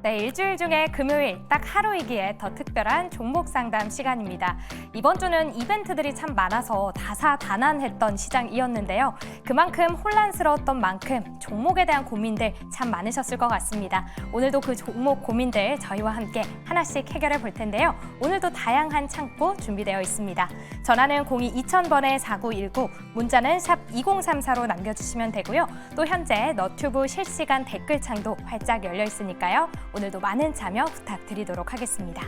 네, 일주일 중에 금요일 딱 하루이기에 더 특별한 종목 상담 시간입니다. 이번 주는 이벤트들이 참 많아서 다사다난했던 시장이었는데요. 그만큼 혼란스러웠던 만큼 종목에 대한 고민들 참 많으셨을 것 같습니다. 오늘도 그 종목 고민들 저희와 함께 하나씩 해결해 볼 텐데요. 오늘도 다양한 창구 준비되어 있습니다. 전화는 02-2000번에 4919, 문자는 샵 2034로 남겨주시면 되고요. 또 현재 너튜브 실시간 댓글창도 활짝 열려 있으니까요. 오늘도 많은 참여 부탁드리도록 하겠습니다.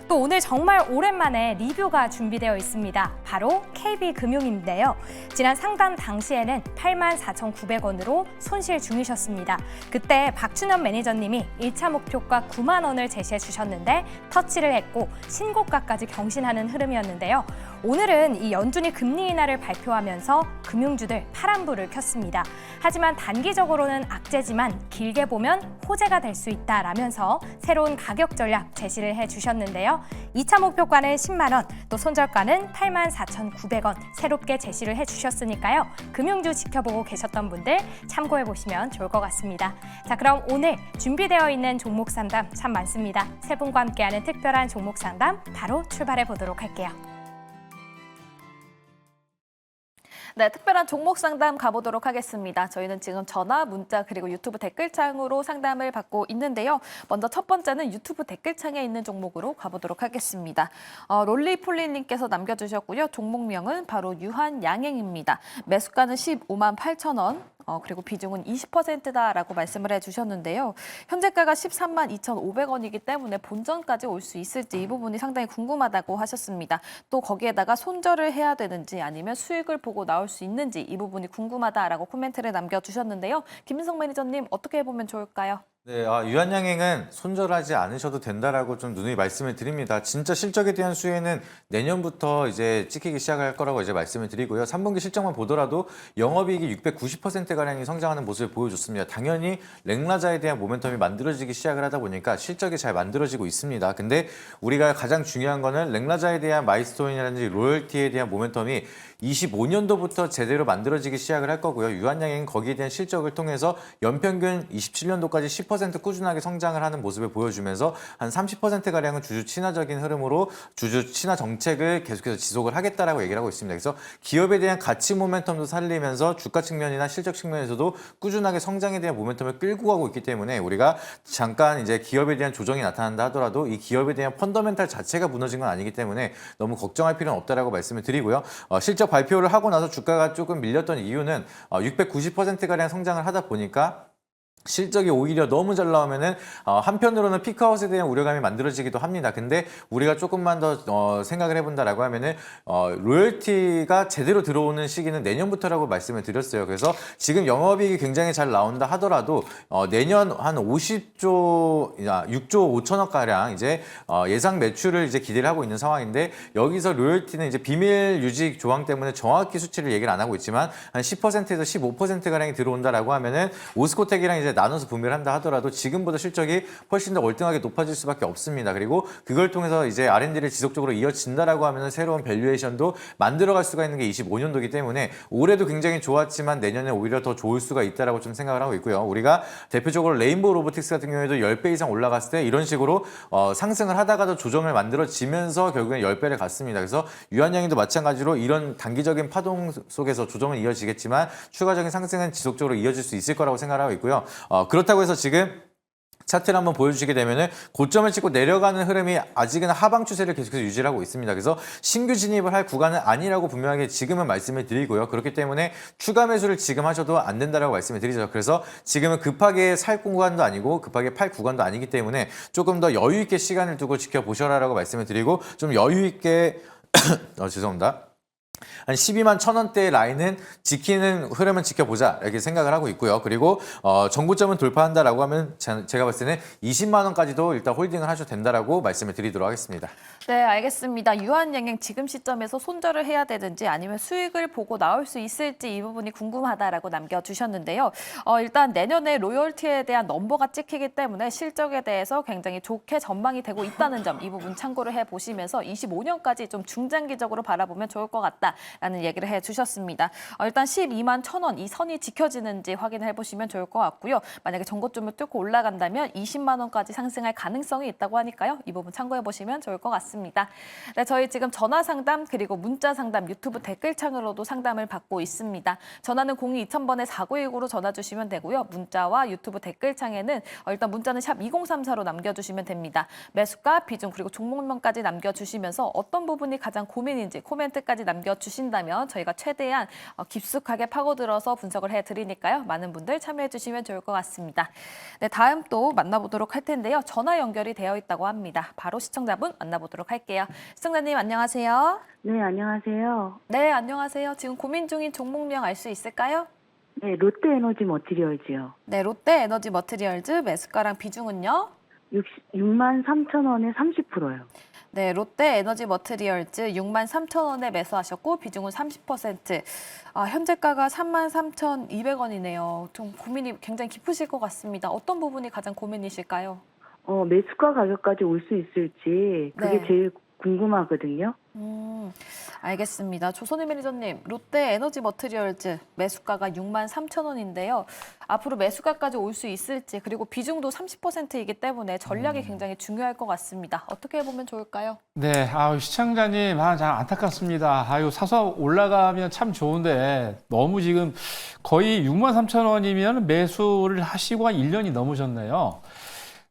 또 오늘 정말 오랜만에 리뷰가 준비되어 있습니다. 바로 KB금융인데요. 지난 상담 당시에는 84,900원으로 손실 중이셨습니다. 그때 박준현 매니저님이 1차 목표가 9만 원을 제시해 주셨는데 터치를 했고 신고가까지 경신하는 흐름이었는데요. 오늘은 이 연준이 금리 인하를 발표하면서 금융주들 파란불을 켰습니다. 하지만 단기적으로는 악재지만 길게 보면 호재가 될 수 있다라면서 새로운 가격 전략 제시를 해주셨는데요. 2차 목표가는 10만 원, 또 손절가는 84,900원 새롭게 제시를 해주셨으니까요. 금융주 지켜보고 계셨던 분들 참고해보시면 좋을 것 같습니다. 자, 그럼 오늘 준비되어 있는 종목 상담 참 많습니다. 세 분과 함께하는 특별한 종목 상담 바로 출발해 보도록 할게요. 네, 특별한 종목 상담 가보도록 하겠습니다. 저희는 지금 전화, 문자 그리고 유튜브 댓글창으로 상담을 받고 있는데요. 먼저 첫 번째는 유튜브 댓글창에 있는 종목으로 가보도록 하겠습니다. 롤리폴리님께서 남겨주셨고요. 종목명은 바로 유한양행입니다. 매수가는 15만 8천 원. 그리고 비중은 20%다라고 말씀을 해주셨는데요. 현재가가 13만 2,500원이기 때문에 본전까지 올 수 있을지 이 부분이 상당히 궁금하다고 하셨습니다. 또 거기에다가 손절을 해야 되는지 아니면 수익을 보고 나올 수 있는지 이 부분이 궁금하다라고 코멘트를 남겨주셨는데요. 김민석 매니저님 어떻게 해보면 좋을까요? 네, 유한양행은 손절하지 않으셔도 된다라고 좀 누누이 말씀을 드립니다. 진짜 실적에 대한 수혜는 내년부터 이제 찍히기 시작할 거라고 이제 말씀을 드리고요. 3분기 실적만 보더라도 영업이익이 690%가량이 성장하는 모습을 보여줬습니다. 당연히 랭라자에 대한 모멘텀이 만들어지기 시작을 하다 보니까 실적이 잘 만들어지고 있습니다. 근데 우리가 가장 중요한 거는 랭라자에 대한 마일스톤이라든지 로열티에 대한 모멘텀이 25년도부터 제대로 만들어지기 시작을 할 거고요. 유한양행은 거기에 대한 실적을 통해서 연평균 27년도까지 10% 꾸준하게 성장을 하는 모습을 보여주면서 한 30%가량은 주주 친화적인 흐름으로 주주 친화 정책을 계속해서 지속을 하겠다라고 얘기를 하고 있습니다. 그래서 기업에 대한 가치 모멘텀도 살리면서 주가 측면이나 실적 측면에서도 꾸준하게 성장에 대한 모멘텀을 끌고 가고 있기 때문에 우리가 잠깐 이제 기업에 대한 조정이 나타난다 하더라도 이 기업에 대한 펀더멘탈 자체가 무너진 건 아니기 때문에 너무 걱정할 필요는 없다라고 말씀을 드리고요. 실적 발표를 하고 나서 주가가 조금 밀렸던 이유는 690%가량 성장을 하다 보니까 실적이 오히려 너무 잘 나오면은 한편으로는 피크아웃에 대한 우려감이 만들어지기도 합니다. 근데 우리가 조금만 더 생각을 해본다라고 하면은 로열티가 제대로 들어오는 시기는 내년부터라고 말씀을 드렸어요. 그래서 지금 영업이익이 굉장히 잘 나온다 하더라도 내년 한 50조, 6조 5천억 가량 이제 예상 매출을 이제 기대를 하고 있는 상황인데 여기서 로열티는 이제 비밀 유지 조항 때문에 정확히 수치를 얘기를 안 하고 있지만 한 10%에서 15% 가량이 들어온다라고 하면은 오스코텍이랑 이제 나눠서 분배를 한다 하더라도 지금보다 실적이 훨씬 더 월등하게 높아질 수밖에 없습니다. 그리고 그걸 통해서 이제 R&D를 지속적으로 이어진다라고 하면 새로운 밸류에이션도 만들어갈 수가 있는 게 25년도이기 때문에 올해도 굉장히 좋았지만 내년에 오히려 더 좋을 수가 있다라고 좀 생각을 하고 있고요. 우리가 대표적으로 레인보우 로보틱스 같은 경우에도 10배 이상 올라갔을 때 이런 식으로 상승을 하다가도 조정을 만들어지면서 결국엔 10배를 갔습니다. 그래서 유한양행도 마찬가지로 이런 단기적인 파동 속에서 조정은 이어지겠지만 추가적인 상승은 지속적으로 이어질 수 있을 거라고 생각하고 있고요. 그렇다고 해서 지금 차트를 한번 보여주시게 되면은 고점을 찍고 내려가는 흐름이 아직은 하방 추세를 계속해서 유지를 하고 있습니다. 그래서 신규 진입을 할 구간은 아니라고 분명하게 지금은 말씀을 드리고요. 그렇기 때문에 추가 매수를 지금 하셔도 안 된다라고 말씀을 드리죠. 그래서 지금은 급하게 살 구간도 아니고 급하게 팔 구간도 아니기 때문에 조금 더 여유 있게 시간을 두고 지켜보셔라라고 말씀을 드리고 좀 여유 있게 죄송합니다. 한 12만 1,000원대의 라인은 지키는 흐름은 지켜보자 이렇게 생각을 하고 있고요. 그리고 정고점은 돌파한다라고 하면 제가 봤을 때는 20만 원까지도 일단 홀딩을 하셔도 된다라고 말씀을 드리도록 하겠습니다. 네, 알겠습니다. 유한양행 지금 시점에서 손절을 해야 되든지 아니면 수익을 보고 나올 수 있을지 이 부분이 궁금하다라고 남겨주셨는데요. 일단 내년에 로열티에 대한 넘버가 찍히기 때문에 실적에 대해서 굉장히 좋게 전망이 되고 있다는 점 이 부분 참고를 해보시면서 25년까지 좀 중장기적으로 바라보면 좋을 것 같다. 라는 얘기를 해주셨습니다. 일단 12만 1,000원 이 선이 지켜지는지 확인해 보시면 좋을 것 같고요. 만약에 전고점을 뚫고 올라간다면 20만 원까지 상승할 가능성이 있다고 하니까요. 이 부분 참고해 보시면 좋을 것 같습니다. 네, 저희 지금 전화 상담 그리고 문자 상담 유튜브 댓글창으로도 상담을 받고 있습니다. 전화는 02-2000번에 4919로 전화 주시면 되고요. 문자와 유튜브 댓글창에는 일단 문자는 샵 2034로 남겨주시면 됩니다. 매수가, 비중 그리고 종목명까지 남겨주시면서 어떤 부분이 가장 고민인지 코멘트까지 남겨주신다면 저희가 최대한 깊숙하게 파고들어서 분석을 해드리니까요. 많은 분들 참여해주시면 좋을 것 같습니다. 네, 다음 또 만나보도록 할 텐데요. 전화 연결이 되어 있다고 합니다. 바로 시청자분 만나보도록 할게요. 시청자님 안녕하세요. 네, 안녕하세요. 네, 안녕하세요. 지금 고민 중인 종목명 알 수 있을까요? 네, 롯데에너지 머티리얼즈요. 네, 롯데 에너지 머티리얼즈 매수가랑 비중은요? 63,000원에 30%요. 네, 롯데 에너지 머티리얼즈 63,000원에 매수하셨고 비중은 30%. 현재가가 33,200원이네요. 좀 고민이 굉장히 깊으실 것 같습니다. 어떤 부분이 가장 고민이실까요? 매수가 가격까지 올 수 있을지 그게 네. 제일 궁금하거든요. 알겠습니다. 조선희 매니저님, 롯데 에너지 머티리얼즈 매수가가 63,000원인데요. 앞으로 매수가까지 올 수 있을지 그리고 비중도 30%이기 때문에 전략이 굉장히 중요할 것 같습니다. 어떻게 보면 좋을까요? 네, 시청자님, 참 안타깝습니다. 사서 올라가면 참 좋은데 너무 지금 거의 63,000원이면 매수를 하시고 한 1년이 넘으셨네요.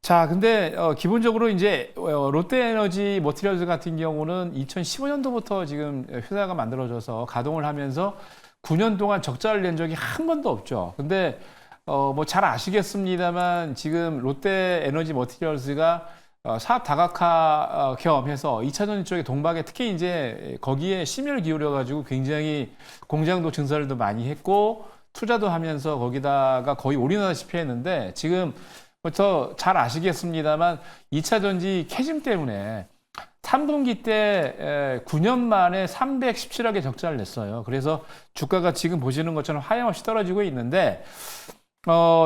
자, 근데 기본적으로 이제 롯데에너지 머티리얼즈 같은 경우는 2015년도부터 지금 회사가 만들어져서 가동을 하면서 9년 동안 적자를 낸 적이 한 번도 없죠. 근데 뭐 잘 아시겠습니다만 지금 롯데에너지 머티리얼즈가 사업 다각화 겸해서 2차전지 쪽에 동박에 특히 이제 거기에 심혈을 기울여 가지고 굉장히 공장도 증설도 많이 했고 투자도 하면서 거기다가 거의 올인하다시피 했는데 지금 부터 잘 아시겠습니다만 2차 전지 캐즘 때문에 3분기 때 9년 만에 317억의 적자를 냈어요. 그래서 주가가 지금 보시는 것처럼 하염없이 떨어지고 있는데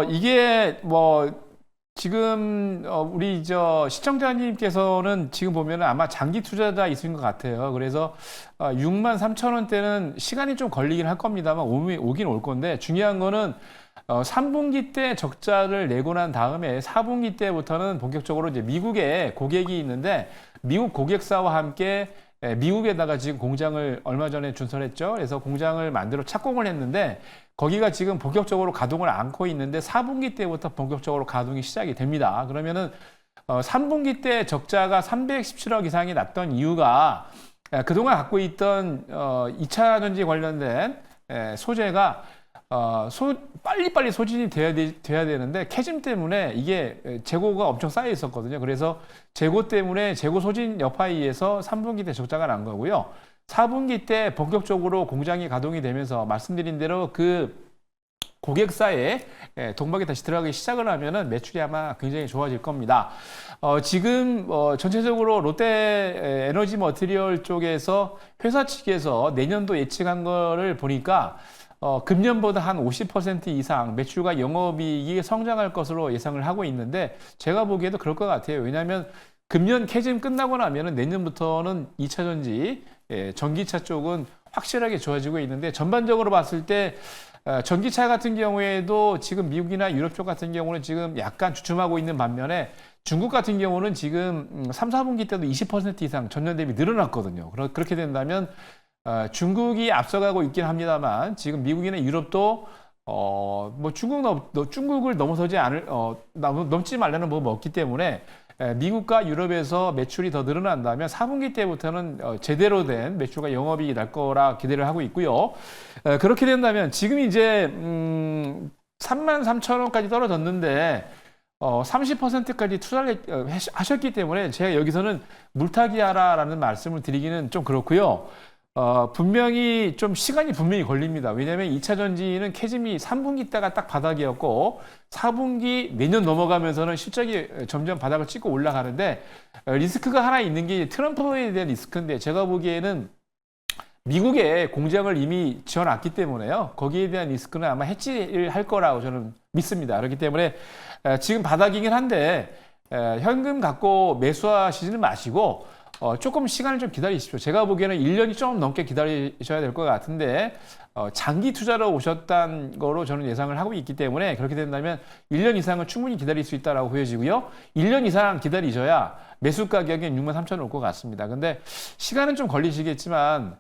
이게 뭐 지금 우리 시청자님께서는 지금 보면 아마 장기 투자자이신 것 같아요. 그래서 63,000원대는 시간이 좀 걸리긴 할 겁니다만 오긴 올 건데 중요한 거는 3분기 때 적자를 내고 난 다음에 4분기 때부터는 본격적으로 이제 미국에 고객이 있는데 미국 고객사와 함께 미국에다가 지금 공장을 얼마 전에 준설했죠. 그래서 공장을 만들어 착공을 했는데 거기가 지금 본격적으로 가동을 않고 있는데 4분기 때부터 본격적으로 가동이 시작이 됩니다. 그러면은 3분기 때 적자가 317억 이상이 났던 이유가 그동안 갖고 있던 2차 전지 관련된 소재가 빨리빨리 소진이 돼야 되는데 캐즘 때문에 이게 재고가 엄청 쌓여 있었거든요. 그래서 재고 때문에 재고 소진 여파에 의해서 3분기 때 적자가 난 거고요. 4분기 때 본격적으로 공장이 가동이 되면서 말씀드린 대로 그 고객사에 동박이 다시 들어가기 시작을 하면은 매출이 아마 굉장히 좋아질 겁니다. 지금 전체적으로 롯데 에너지 머티리얼 쪽에서 회사 측에서 내년도 예측한 거를 보니까 금년보다 한 50% 이상 매출과 영업이익이 성장할 것으로 예상을 하고 있는데 제가 보기에도 그럴 것 같아요. 왜냐하면 금년 캐즘 끝나고 나면은 내년부터는 2차 전지, 전기차 쪽은 확실하게 좋아지고 있는데 전반적으로 봤을 때 전기차 같은 경우에도 지금 미국이나 유럽 쪽 같은 경우는 지금 약간 주춤하고 있는 반면에 중국 같은 경우는 지금 3, 4분기 때도 20% 이상 전년 대비 늘어났거든요. 그렇게 된다면 중국이 앞서가고 있긴 합니다만 지금 미국이나 유럽도 뭐 중국을 넘어서지 넘지 말라는 법은 없기 때문에 미국과 유럽에서 매출이 더 늘어난다면 4분기 때부터는 제대로 된 매출과 영업이익이 날 거라 기대를 하고 있고요. 그렇게 된다면 지금 이제 33,000원까지 떨어졌는데 30%까지 투자를 하셨기 때문에 제가 여기서는 물타기 하라라는 말씀을 드리기는 좀 그렇고요. 분명히 좀 시간이 분명히 걸립니다. 왜냐하면 2차 전지는 캐즘이 3분기 때가 딱 바닥이었고 4분기 내년 넘어가면서는 실적이 점점 바닥을 찍고 올라가는데 리스크가 하나 있는 게 트럼프에 대한 리스크인데 제가 보기에는 미국에 공장을 이미 지어놨기 때문에요. 거기에 대한 리스크는 아마 해지를 할 거라고 저는 믿습니다. 그렇기 때문에 지금 바닥이긴 한데 현금 갖고 매수하시지는 마시고 조금 시간을 좀 기다리십시오. 제가 보기에는 1년이 좀 넘게 기다리셔야 될 것 같은데 장기 투자로 오셨다는 거로 저는 예상을 하고 있기 때문에 그렇게 된다면 1년 이상은 충분히 기다릴 수 있다라고 보여지고요. 1년 이상 기다리셔야 매수 가격이 63,000원 올 것 같습니다. 근데 시간은 좀 걸리시겠지만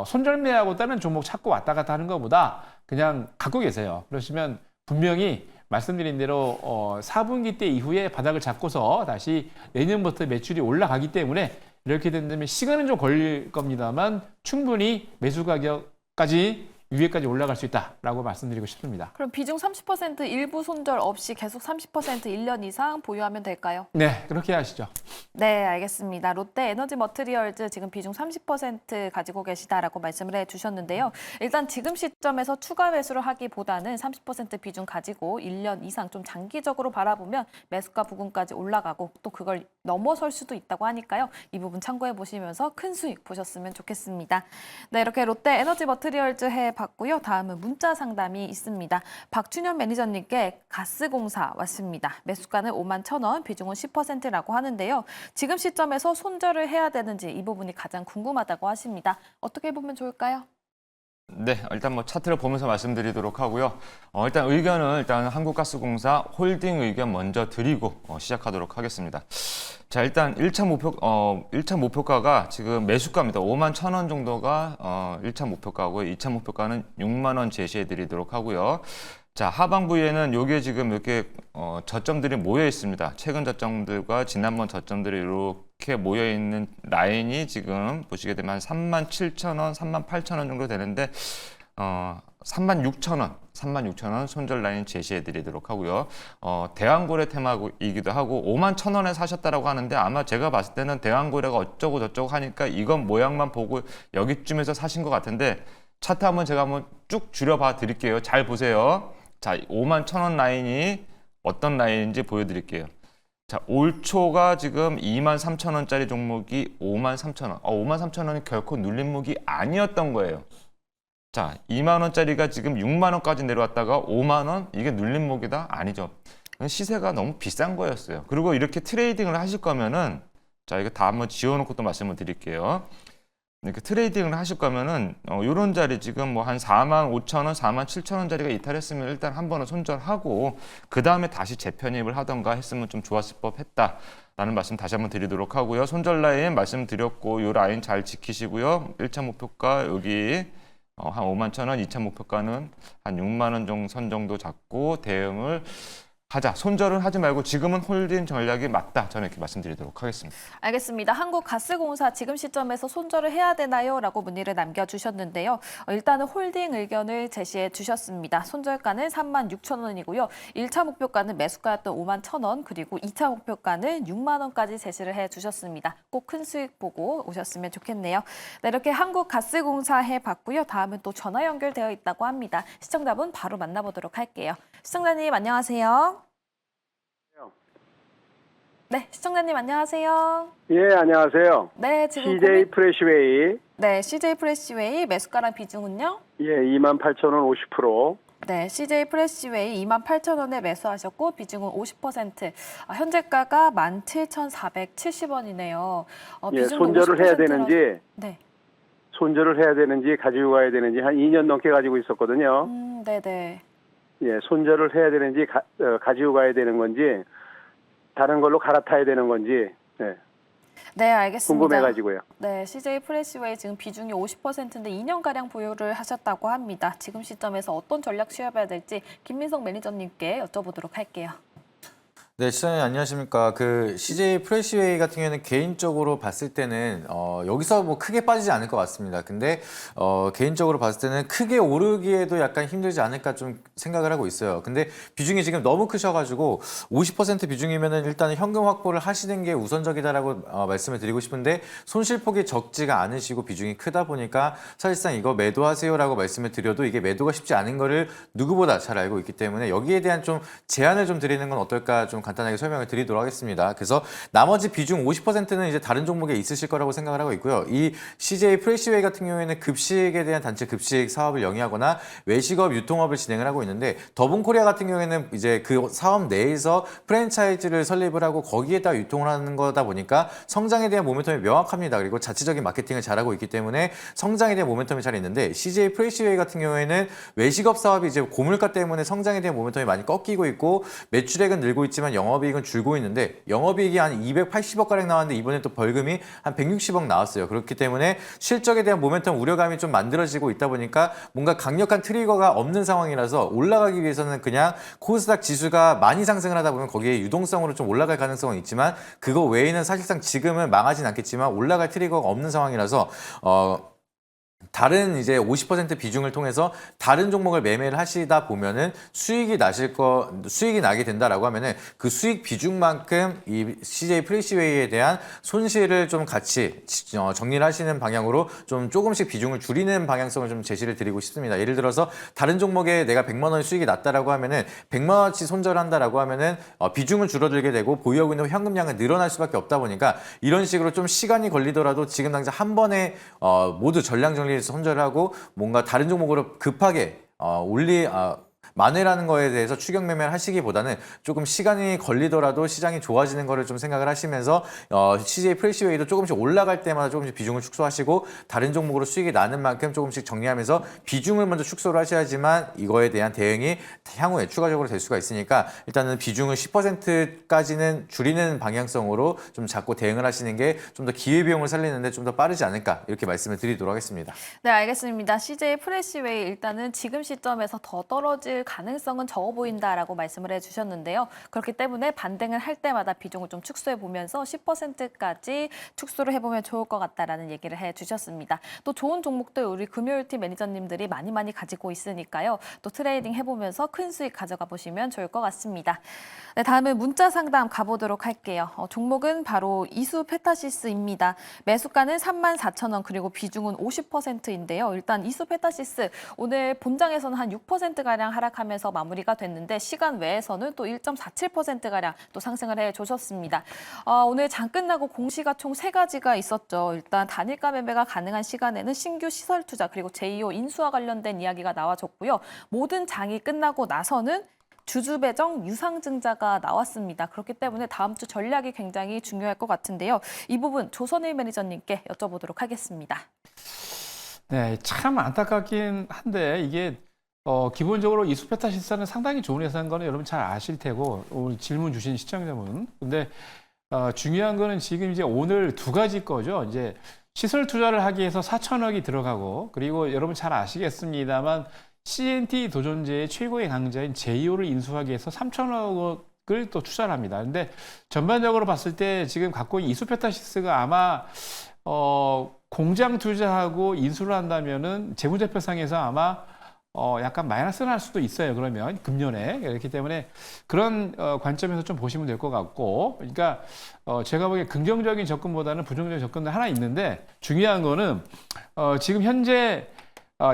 손절매하고 다른 종목 찾고 왔다 갔다 하는 것보다 그냥 갖고 계세요. 그러시면 분명히 말씀드린 대로 4분기 때 이후에 바닥을 잡고서 다시 내년부터 매출이 올라가기 때문에 이렇게 된다면 시간은 좀 걸릴 겁니다만 충분히 매수 가격까지 위에까지 올라갈 수 있다라고 말씀드리고 싶습니다. 그럼 비중 30% 일부 손절 없이 계속 30% 1년 이상 보유하면 될까요? 네, 그렇게 하시죠. 네, 알겠습니다. 롯데 에너지 머티리얼즈 지금 비중 30% 가지고 계시다라고 말씀을 해주셨는데요. 일단 지금 시점에서 추가 매수를 하기보다는 30% 비중 가지고 1년 이상 좀 장기적으로 바라보면 매수가 부근까지 올라가고 또 그걸 넘어설 수도 있다고 하니까요. 이 부분 참고해 보시면서 큰 수익 보셨으면 좋겠습니다. 네, 이렇게 롯데 에너지 머티리얼즈 해봤고요. 다음은 문자 상담이 있습니다. 박준현 매니저님께 가스공사 왔습니다. 매수가는 51,000원, 비중은 10%라고 하는데요. 지금 시점에서 손절을 해야 되는지 이 부분이 가장 궁금하다고 하십니다. 어떻게 보면 좋을까요? 네, 일단 뭐 차트를 보면서 말씀드리도록 하고요. 일단 의견은 일단 한국가스공사 홀딩 의견 먼저 드리고 시작하도록 하겠습니다. 자, 일단 1차 목표가가 지금 매수가입니다. 51,000원 정도가 1차 목표가고요. 2차 목표가는 6만 원 제시해 드리도록 하고요. 자, 하반부에는 요게 지금 이렇게 저점들이 모여 있습니다. 최근 저점들과 지난번 저점들이 이렇게 모여 있는 라인이 지금 보시게 되면 37,000원, 38,000원 정도 되는데 36,000원 손절 라인 제시해 드리도록 하고요. 대왕고래 테마이기도 하고 51,000원에 사셨다라고 하는데 아마 제가 봤을 때는 대왕고래가 어쩌고 저쩌고 하니까 이건 모양만 보고 여기쯤에서 사신 것 같은데 차트 한번 제가 한번 쭉 줄여봐 드릴게요. 잘 보세요. 자, 51,000원 라인이 어떤 라인인지 보여드릴게요. 자, 올 초가 지금 23,000원짜리 종목이 53,000원. 53,000원이 결코 눌림목이 아니었던 거예요. 자, 2만 원짜리가 지금 6만 원까지 내려왔다가 5만 원? 이게 눌림목이다? 아니죠. 시세가 너무 비싼 거였어요. 그리고 이렇게 트레이딩을 하실 거면은 자, 이거 다 한번 지워놓고 또 말씀을 드릴게요. 이렇게 트레이딩을 하실 거면은 요런 자리 지금 뭐 한 45,000원, 47,000원짜리가 이탈했으면 일단 한 번은 손절하고 그 다음에 다시 재편입을 하던가 했으면 좀 좋았을 법했다라는 말씀 다시 한번 드리도록 하고요. 손절 라인 말씀드렸고 요 라인 잘 지키시고요. 1차 목표가 여기 한 51,000원, 2차 목표가는 한 6만 원 정도 선 정도 잡고 대응을 하자. 손절은 하지 말고 지금은 홀딩 전략이 맞다. 저는 이렇게 말씀드리도록 하겠습니다. 알겠습니다. 한국가스공사 지금 시점에서 손절을 해야 되나요? 라고 문의를 남겨주셨는데요. 일단은 홀딩 의견을 제시해 주셨습니다. 손절가는 36,000원이고요. 1차 목표가는 매수가였던 51,000원 그리고 2차 목표가는 6만 원까지 제시를 해 주셨습니다. 꼭 큰 수익 보고 오셨으면 좋겠네요. 네, 이렇게 한국가스공사 해봤고요. 다음은 또 전화 연결되어 있다고 합니다. 시청자분 바로 만나보도록 할게요. 시청자님 안녕하세요. 네, 시청자님 안녕하세요. 예, 안녕하세요. 네, 지금 CJ 프레시웨이. 네, CJ 프레시웨이 매수가랑 비중은요? 예, 28,000원 50%. 네, CJ 프레시웨이 28,000원에 매수하셨고 비중은 50%. 현재가가 17,470원이네요. 예, 손절을 해야 되는지, 네. 손절을 해야 되는지 가지고 가야 되는지 한 2년 넘게 가지고 있었거든요. 네네. 예, 손절을 해야 되는지 가지고 가야 되는 건지 다른 걸로 갈아타야 되는 건지 예, 네, 알겠습니다. 궁금해가지고요. 네, CJ 프레시웨이 지금 비중이 50%인데 2년가량 보유를 하셨다고 합니다. 지금 시점에서 어떤 전략 취해봐야 될지 김민석 매니저님께 여쭤보도록 할게요. 네, 시청자님 안녕하십니까. 그 CJ 프레시웨이 같은 경우에는 개인적으로 봤을 때는 여기서 뭐 크게 빠지지 않을 것 같습니다. 근데 개인적으로 봤을 때는 크게 오르기에도 약간 힘들지 않을까 좀 생각을 하고 있어요. 근데 비중이 지금 너무 크셔가지고 50% 비중이면은 일단 현금 확보를 하시는 게 우선적이다라고 말씀을 드리고 싶은데 손실폭이 적지가 않으시고 비중이 크다 보니까 사실상 이거 매도하세요라고 말씀을 드려도 이게 매도가 쉽지 않은 거를 누구보다 잘 알고 있기 때문에 여기에 대한 좀 제안을 좀 드리는 건 어떨까 좀 간단하게 설명을 드리도록 하겠습니다. 그래서 나머지 비중 50%는 이제 다른 종목에 있으실 거라고 생각을 하고 있고요. 이 CJ 프레시웨이 같은 경우에는 급식에 대한 단체 급식 사업을 영위하거나 외식업, 유통업을 진행을 하고 있는데 더본코리아 같은 경우에는 이제 그 사업 내에서 프랜차이즈를 설립을 하고 거기에다 유통을 하는 거다 보니까 성장에 대한 모멘텀이 명확합니다. 그리고 자체적인 마케팅을 잘하고 있기 때문에 성장에 대한 모멘텀이 잘 있는데 CJ 프레시웨이 같은 경우에는 외식업 사업이 이제 고물가 때문에 성장에 대한 모멘텀이 많이 꺾이고 있고 매출액은 늘고 있지만 영업이익은 줄고 있는데 영업이익이 한 280억 가량 나왔는데 이번에 또 벌금이 한 160억 나왔어요. 그렇기 때문에 실적에 대한 모멘텀 우려감이 좀 만들어지고 있다 보니까 뭔가 강력한 트리거가 없는 상황이라서 올라가기 위해서는 그냥 코스닥 지수가 많이 상승을 하다 보면 거기에 유동성으로 좀 올라갈 가능성은 있지만 그거 외에는 사실상 지금은 망하진 않겠지만 올라갈 트리거가 없는 상황이라서 다른 이제 50% 비중을 통해서 다른 종목을 매매를 하시다 보면은 수익이 나게 된다라고 하면은 그 수익 비중만큼 이 CJ 프레시웨이에 대한 손실을 좀 같이 정리를 하시는 방향으로 좀 조금씩 비중을 줄이는 방향성을 좀 제시를 드리고 싶습니다. 예를 들어서 다른 종목에 내가 100만 원 수익이 났다라고 하면은 100만 원치 손절한다라고 하면은 비중은 줄어들게 되고 보유하고 있는 현금량은 늘어날 수밖에 없다 보니까 이런 식으로 좀 시간이 걸리더라도 지금 당장 한 번에 모두 전량 정리해서 손절하고 뭔가 다른 종목으로 급하게 만회라는 거에 대해서 추격 매매를 하시기보다는 조금 시간이 걸리더라도 시장이 좋아지는 거를 좀 생각을 하시면서 CJ 프레시웨이도 조금씩 올라갈 때마다 조금씩 비중을 축소하시고 다른 종목으로 수익이 나는 만큼 조금씩 정리하면서 비중을 먼저 축소를 하셔야지만 이거에 대한 대응이 향후에 추가적으로 될 수가 있으니까 일단은 비중을 10%까지는 줄이는 방향성으로 좀 자꾸 대응을 하시는 게 좀 더 기회비용을 살리는데 좀 더 빠르지 않을까 이렇게 말씀을 드리도록 하겠습니다. 네, 알겠습니다. CJ 프레시웨이 일단은 지금 시점에서 더 떨어질 가능성은 적어 보인다라고 말씀을 해주셨는데요. 그렇기 때문에 반등을 할 때마다 비중을 좀 축소해 보면서 10%까지 축소를 해보면 좋을 것 같다라는 얘기를 해주셨습니다. 또 좋은 종목들 우리 금요일팀 매니저님들이 많이 가지고 있으니까요. 또 트레이딩 해보면서 큰 수익 가져가 보시면 좋을 것 같습니다. 네, 다음은 문자 상담 가보도록 할게요. 종목은 바로 이수 페타시스입니다. 매수가는 34,000원 그리고 비중은 50%인데요. 일단 이수 페타시스 오늘 본장에서는 한 6%가량 하락하면서 마무리가 됐는데 시간 외에서는 또 1.47%가량 또 상승을 해주셨습니다. 오늘 장 끝나고 공시가 총 3가지가 있었죠. 일단 단일가 매매가 가능한 시간에는 신규 시설 투자 그리고 제2호 인수와 관련된 이야기가 나와줬고요. 모든 장이 끝나고 나서는 주주 배정 유상증자가 나왔습니다. 그렇기 때문에 다음 주 전략이 굉장히 중요할 것 같은데요. 이 부분 조선일 매니저님께 여쭤보도록 하겠습니다. 네, 참 안타깝긴 한데 이게 기본적으로 이 수페타시스는 상당히 좋은 회사인 거는 여러분 잘 아실 테고 오늘 질문 주신 시청자분. 근데 중요한 거는 지금 이제 오늘 2가지 거죠. 이제 시설 투자를 하기 위해서 4천억이 들어가고 그리고 여러분 잘 아시겠습니다만 CNT 도전제의 최고의 강자인 제2호를 인수하기 위해서 3천억을 또 투자를 합니다. 근데 전반적으로 봤을 때 지금 갖고 있는 이수페타시스가 아마 공장 투자하고 인수를 한다면은 재무제표상에서 아마 약간 마이너스를 할 수도 있어요. 그러면 금년에 그렇기 때문에 그런 관점에서 좀 보시면 될 것 같고, 그러니까 제가 보기에 긍정적인 접근보다는 부정적인 접근도 하나 있는데 중요한 거는 지금 현재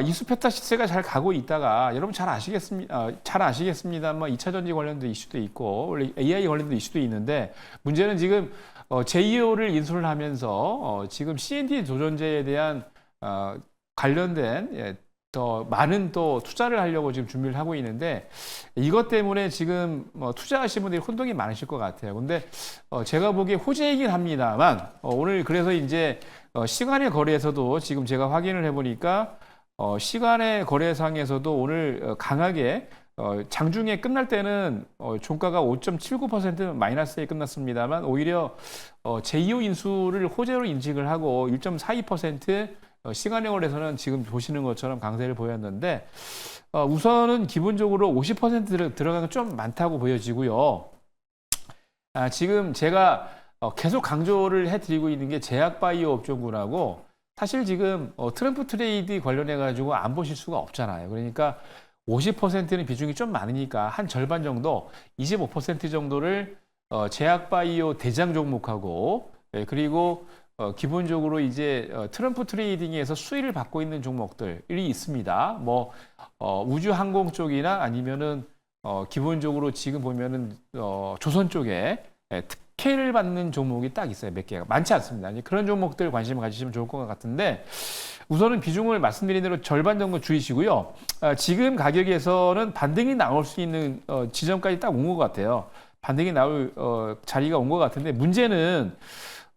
이수페타시스가 잘 가고 있다가 여러분 잘 아시겠습니다. 뭐 2차 전지 관련된 이슈도 있고 원래 AI 관련된 이슈도 있는데 문제는 지금 제2호를 인수를 하면서 지금 CNT 도전제에 대한 관련된 더 많은 또 투자를 하려고 지금 준비를 하고 있는데 이것 때문에 지금 투자하시는 분들이 혼동이 많으실 것 같아요. 근데 제가 보기에 호재이긴 합니다만 오늘 그래서 이제 시간의 거래에서도 지금 제가 확인을 해보니까 시간의 거래상에서도 오늘 강하게 장중에 끝날 때는 종가가 5.79% 마이너스에 끝났습니다만 오히려 제2호 인수를 호재로 인식을 하고 1.42% 시간의 거래에서는 지금 보시는 것처럼 강세를 보였는데 우선은 기본적으로 50% 들어간 건 좀 많다고 보여지고요. 지금 제가 계속 강조를 해드리고 있는 게 제약바이오 업종군하고 사실 지금 트럼프 트레이드 관련해 가지고 안 보실 수가 없잖아요. 그러니까 50%는 비중이 좀 많으니까 한 절반 정도, 25% 정도를 제약바이오 대장 종목하고 그리고 기본적으로 이제 트럼프 트레이딩에서 수익을 받고 있는 종목들이 있습니다. 뭐 우주 항공 쪽이나 아니면은 기본적으로 지금 보면은 조선 쪽에 특혜를 받는 종목이 딱 있어요. 몇 개가 많지 않습니다. 이제 그런 종목들 관심을 가지시면 좋을 것 같은데 우선은 비중을 말씀드린 대로 절반 정도 줄이시고요. 지금 가격에서는 반등이 나올 수 있는 지점까지 딱 온 것 같아요. 반등이 나올 자리가 온 것 같은데 문제는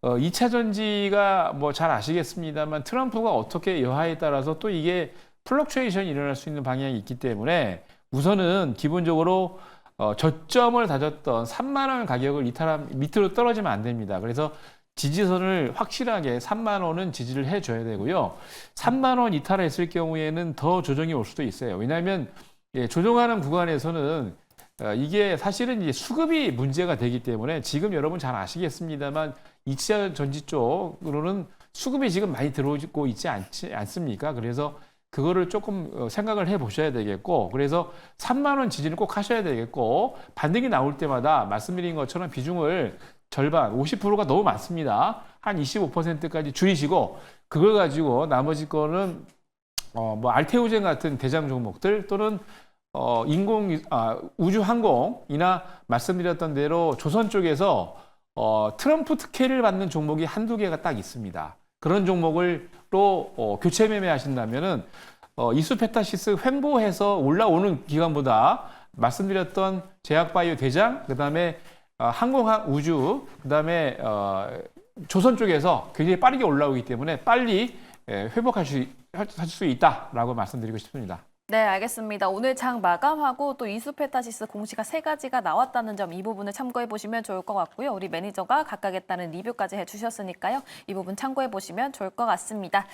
2차 전지가 뭐 잘 아시겠습니다만 트럼프가 어떻게 여하에 따라서 또 이게 플럭추에이션이 일어날 수 있는 방향이 있기 때문에 우선은 기본적으로 저점을 다졌던 3만 원 가격을 이탈한 밑으로 떨어지면 안 됩니다. 그래서 지지선을 확실하게 3만 원은 지지를 해줘야 되고요. 3만 원 이탈했을 경우에는 더 조정이 올 수도 있어요. 왜냐하면 조정하는 구간에서는 이게 사실은 이제 수급이 문제가 되기 때문에 지금 여러분 잘 아시겠습니다만 2차 전지 쪽으로는 수급이 지금 많이 들어오고 있지 않습니까? 그래서 그거를 조금 생각을 해 보셔야 되겠고 그래서 3만 원 지지를 꼭 하셔야 되겠고 반등이 나올 때마다 말씀드린 것처럼 비중을 절반 50%가 너무 많습니다. 한 25%까지 줄이시고 그걸 가지고 나머지 거는 뭐 알테오젠 같은 대장 종목들 또는 우주항공이나 말씀드렸던 대로 조선 쪽에서 트럼프 특혜를 받는 종목이 한두 개가 딱 있습니다. 그런 종목을로 교체 매매하신다면은 이수페타시스 횡보해서 올라오는 기간보다 말씀드렸던 제약바이오 대장, 그다음에 항공학 우주, 그다음에 조선 쪽에서 굉장히 빠르게 올라오기 때문에 빨리 회복할 수 있다라고 말씀드리고 싶습니다. 네, 알겠습니다. 오늘 장 마감하고 또 이수페타시스 공시가 3가지가 나왔다는 점 이 부분을 참고해 보시면 좋을 것 같고요. 우리 매니저가 각각에 따른 리뷰까지 해주셨으니까요. 이 부분 참고해 보시면 좋을 것 같습니다.